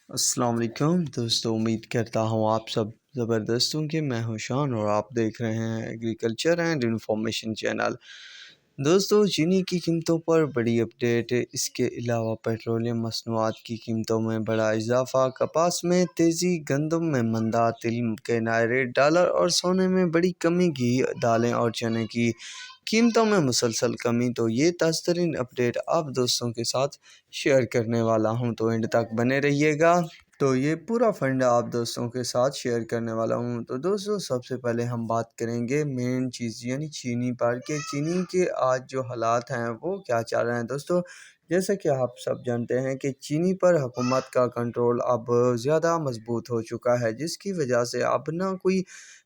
अस्सलाम वालेकुम दोस्तों, उम्मीद करता हूँ आप सब ज़बरदस्त होंगे। मैं हूँ शान और आप देख रहे हैं एग्रीकल्चर एंड इंफॉर्मेशन चैनल। दोस्तों, चीनी की कीमतों पर बड़ी अपडेट। इसके अलावा पेट्रोलियम मसनूआत की कीमतों में बड़ा इजाफा, कपास में तेज़ी, गंदम में मंदा, तिल के नए रेट, डॉलर और सोने में बड़ी कमी, घी, दालें और चने की कीमतों में मुसलसल कमी। तो ये ताज़ा तरीन अपडेट आप दोस्तों के साथ शेयर करने वाला हूं, तो एंड तक बने रहिएगा। तो ये पूरा फंड आप दोस्तों के साथ शेयर करने वाला हूं। तो दोस्तों, सबसे पहले हम बात करेंगे मेन चीज़ यानी चीनी पर के चीनी के आज जो हालात हैं वो क्या चल रहे हैं। दोस्तों, जैसे कि आप सब जानते हैं कि चीनी पर हुकूमत का कंट्रोल अब ज़्यादा मजबूत हो चुका है, जिसकी वजह से अब ना कोई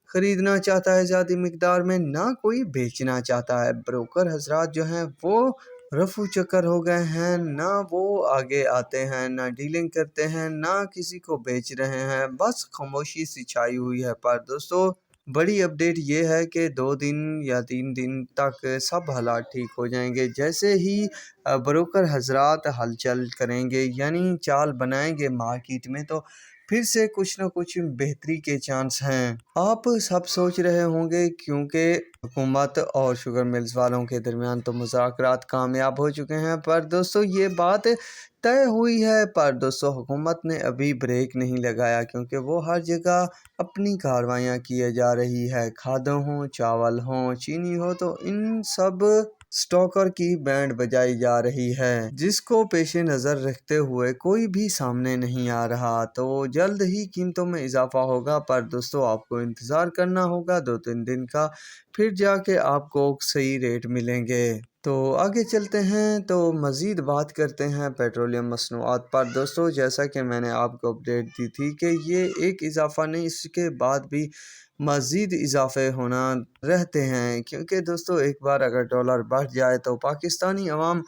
ख़रीदना चाहता है ज़्यादा मकदार में, ना कोई बेचना चाहता है। ब्रोकर हजरात जो हैं वो रफू चक्कर हो गए हैं, ना वो आगे आते हैं, ना डीलिंग करते हैं, ना किसी को बेच रहे हैं, बस खामोशी सी छाई हुई है। पर दोस्तों, बड़ी अपडेट ये है कि 2 दिन या 3 दिन तक सब हालात ठीक हो जाएंगे। जैसे ही ब्रोकर हजरात हलचल करेंगे यानी चाल बनाएंगे मार्केट में, तो फिर से कुछ ना कुछ बेहतरी के चांस हैं। आप सब सोच रहे होंगे क्योंकि हुकूमत और शुगर मिल्स वालों के दरमियान तो मुज़ाकरात कामयाब हो चुके हैं, पर दोस्तों ये बात तय हुई है। पर दोस्तों, हुकूमत ने अभी ब्रेक नहीं लगाया क्योंकि वो हर जगह अपनी कार्रवाइयाँ किए जा रही है। खादों हों, चावल हों, चीनी हो, तो इन सब स्टॉकर की बैंड बजाई जा रही है, जिसको पेश नज़र रखते हुए कोई भी सामने नहीं आ रहा। तो जल्द ही कीमतों में इजाफा होगा, पर दोस्तों आपको इंतज़ार करना होगा 2-3 दिन का, फिर जाके आपको सही रेट मिलेंगे। तो आगे चलते हैं, तो मज़ीद बात करते हैं पेट्रोलियम मसनूआत पर। दोस्तों, जैसा कि मैंने आपको अपडेट दी थी कि ये एक इजाफ़ा नहीं, इसके बाद भी मज़ीद इजाफे होना रहते हैं, क्योंकि दोस्तों एक बार अगर डॉलर बढ़ जाए तो पाकिस्तानी अवाम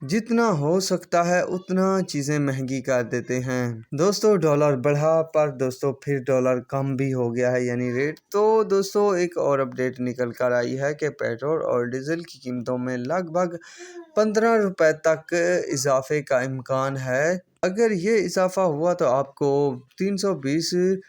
जितना हो सकता है उतना चीज़ें महंगी कर देते हैं। दोस्तों, डॉलर बढ़ा, पर दोस्तों फिर डॉलर कम भी हो गया है यानी रेट। तो दोस्तों, एक और अपडेट निकल कर आई है कि पेट्रोल और डीजल की कीमतों में लगभग 15 रुपए तक इजाफे का इम्कान है। अगर ये इजाफा हुआ तो आपको 320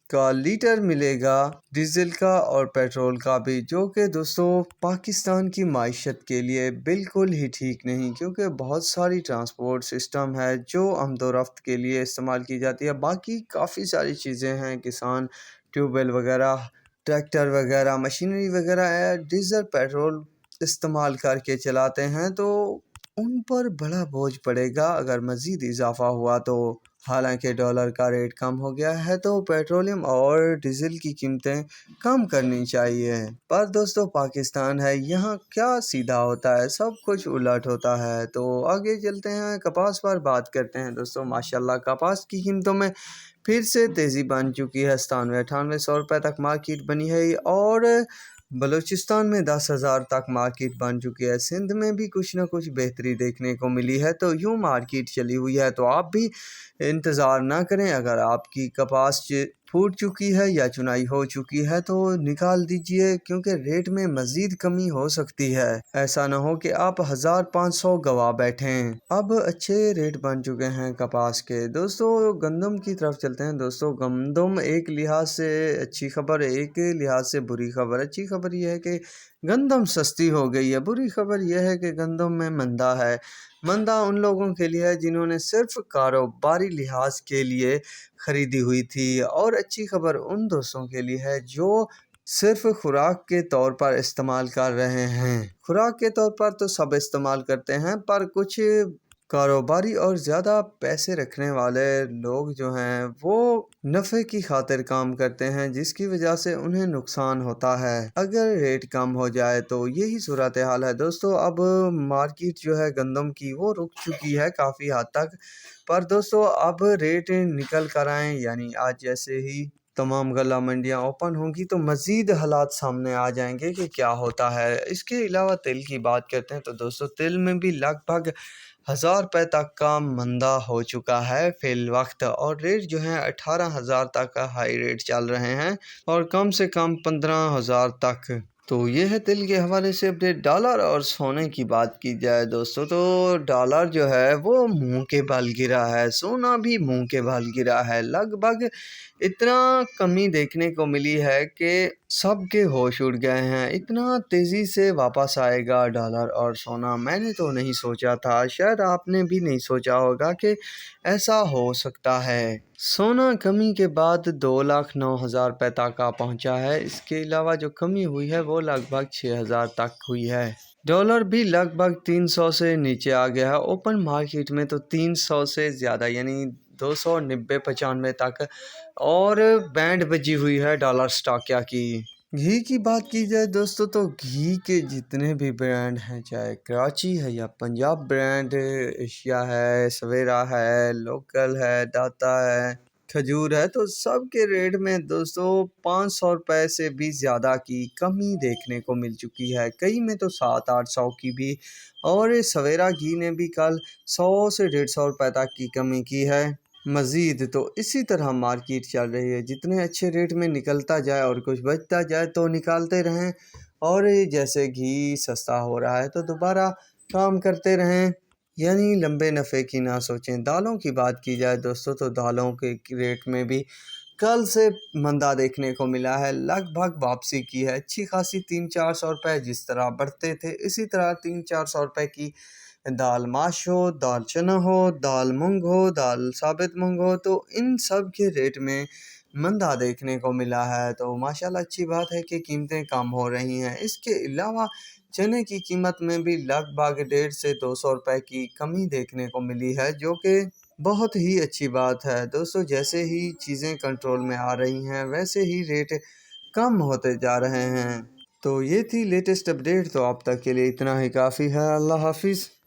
का लीटर मिलेगा डीजल का और पेट्रोल का भी, जो कि दोस्तों पाकिस्तान की माइशत के लिए बिल्कुल ही ठीक नहीं, क्योंकि बहुत सारी ट्रांसपोर्ट सिस्टम है जो आमदोरफ्त के लिए इस्तेमाल की जाती है। बाकी काफ़ी सारी चीज़ें हैं, किसान ट्यूबवेल वगैरह, ट्रैक्टर वगैरह, मशीनरी वगैरह है, डीजल पेट्रोल इस्तेमाल करके चलाते हैं, तो उन पर बड़ा बोझ पड़ेगा अगर मज़ीद इजाफा हुआ तो। हालांकि डॉलर का रेट कम हो गया है, तो पेट्रोलियम और डीजल की कीमतें कम करनी चाहिए। पर दोस्तों, पाकिस्तान है, यहाँ क्या सीधा होता है, सब कुछ उलट होता है। तो आगे चलते हैं, कपास पर बात करते हैं। दोस्तों, माशाल्लाह कपास की कीमतों में फिर से तेज़ी बन चुकी है। 97-98 रुपये तक मार्केट बनी है और बलूचिस्तान में 10,000 तक मार्केट बन चुकी है। सिंध में भी कुछ ना कुछ बेहतरी देखने को मिली है। तो यूँ मार्केट चली हुई है, तो आप भी इंतज़ार ना करें। अगर आपकी कपास फूट चुकी है या चुनाई हो चुकी है तो निकाल दीजिए, क्योंकि रेट में मज़ीद कमी हो सकती है। ऐसा ना हो कि आप 1,500 गवा बैठें। अब अच्छे रेट बन चुके हैं कपास के। दोस्तों, गंदम की तरफ चलते हैं। दोस्तों, गंदम एक लिहाज से अच्छी खबर, एक लिहाज से बुरी खबर। अच्छी खबर यह है कि गंदम सस्ती हो गई है। बुरी खबर यह है कि गंदम में मंदा है। मंदा उन लोगों के लिए है जिन्होंने सिर्फ कारोबारी लिहाज के लिए ख़रीदी हुई थी, और अच्छी खबर उन दोस्तों के लिए है जो सिर्फ खुराक के तौर पर इस्तेमाल कर रहे हैं। खुराक के तौर पर तो सब इस्तेमाल करते हैं, पर कुछ कारोबारी और ज़्यादा पैसे रखने वाले लोग जो हैं वो नफ़े की खातिर काम करते हैं, जिसकी वजह से उन्हें नुकसान होता है। अगर रेट कम हो जाए तो यही सूरत हाल है। दोस्तों, अब मार्केट जो है गंदम की वो रुक चुकी है काफ़ी हद तक, पर दोस्तों अब रेट निकल कर आए यानी आज जैसे ही तमाम गला मंडियां ओपन होंगी तो मज़ीद हालात सामने आ जाएंगे कि क्या होता है। इसके अलावा तिल की बात करते हैं, तो दोस्तों तिल में भी लगभग 1,000 रुपये तक का मंदा हो चुका है फिल वक्त, और रेट जो है 18,000 तक का हाई रेट चल रहे हैं और कम से कम 15,000 तक تو یہ ہے تیل کے حوالے سے اپڈیٹ۔ ڈالر اور سونے کی بات کی جائے دوستو تو ڈالر جو ہے وہ منہ کے بل گرا ہے، سونا بھی منہ کے بل گرا ہے۔ لگ بھگ اتنا کمی دیکھنے کو ملی ہے کہ سب کے ہوش اڑ گئے ہیں۔ اتنا تیزی سے واپس آئے گا ڈالر اور سونا، میں نے تو نہیں سوچا تھا، شاید آپ نے بھی نہیں سوچا ہوگا کہ ایسا ہو سکتا ہے۔ سونا کمی کے بعد 2,09,000 روپے تک پہنچا ہے۔ اس کے علاوہ جو کمی ہوئی ہے وہ لگ بھگ 6,000 تک ہوئی ہے۔ ڈالر بھی لگ بھگ 300 سے نیچے آ گیا ہے، اوپن مارکیٹ میں تو 300 سے زیادہ یعنی 290-95 تک، اور بینڈ بجی ہوئی ہے ڈالر سٹاکیا کی۔ گھی کی بات کی جائے دوستو تو گھی کے جتنے بھی برانڈ ہیں، چاہے کراچی ہے یا پنجاب برانڈ، ایشیا ہے، سویرا ہے، لوکل ہے، داتا ہے، کھجور ہے، تو سب کے ریٹ میں دوستو 500 روپے سے بھی زیادہ کی کمی دیکھنے کو مل چکی ہے، کئی میں تو 700-800 کی بھی، اور سویرا گھی نے بھی کل 100 سے 150 روپے تک کی کمی کی ہے۔ مزید تو اسی طرح مارکیٹ چل رہی ہے، جتنے اچھے ریٹ میں نکلتا جائے اور کچھ بچتا جائے تو نکالتے رہیں، اور جیسے گھی سستا ہو رہا ہے تو دوبارہ کام کرتے رہیں، یعنی لمبے نفع کی نہ سوچیں۔ دالوں کی بات کی جائے دوستو تو دالوں کے ریٹ میں بھی کل سے مندہ دیکھنے کو ملا ہے، لگ بھگ واپسی کی ہے اچھی خاصی 300-400 روپے، جس طرح بڑھتے تھے اسی طرح 300-400 روپے کی دال ماش ہو، دال چنا ہو، دال مونگ ہو، دال ثابت مونگ ہو، تو ان سب کے ریٹ میں مندہ دیکھنے کو ملا ہے، تو ماشاءاللہ اچھی بات ہے کہ قیمتیں کم ہو رہی ہیں۔ اس کے علاوہ چنے کی قیمت میں بھی لگ بھگ 150 سے 200 روپے کی کمی دیکھنے کو ملی ہے، جو کہ بہت ہی اچھی بات ہے دوستو۔ جیسے ہی چیزیں کنٹرول میں آ رہی ہیں ویسے ہی ریٹ کم ہوتے جا رہے ہیں۔ تو یہ تھی لیٹسٹ اپڈیٹ، تو اب تک کے لیے اتنا ہی کافی ہے۔ اللہ حافظ۔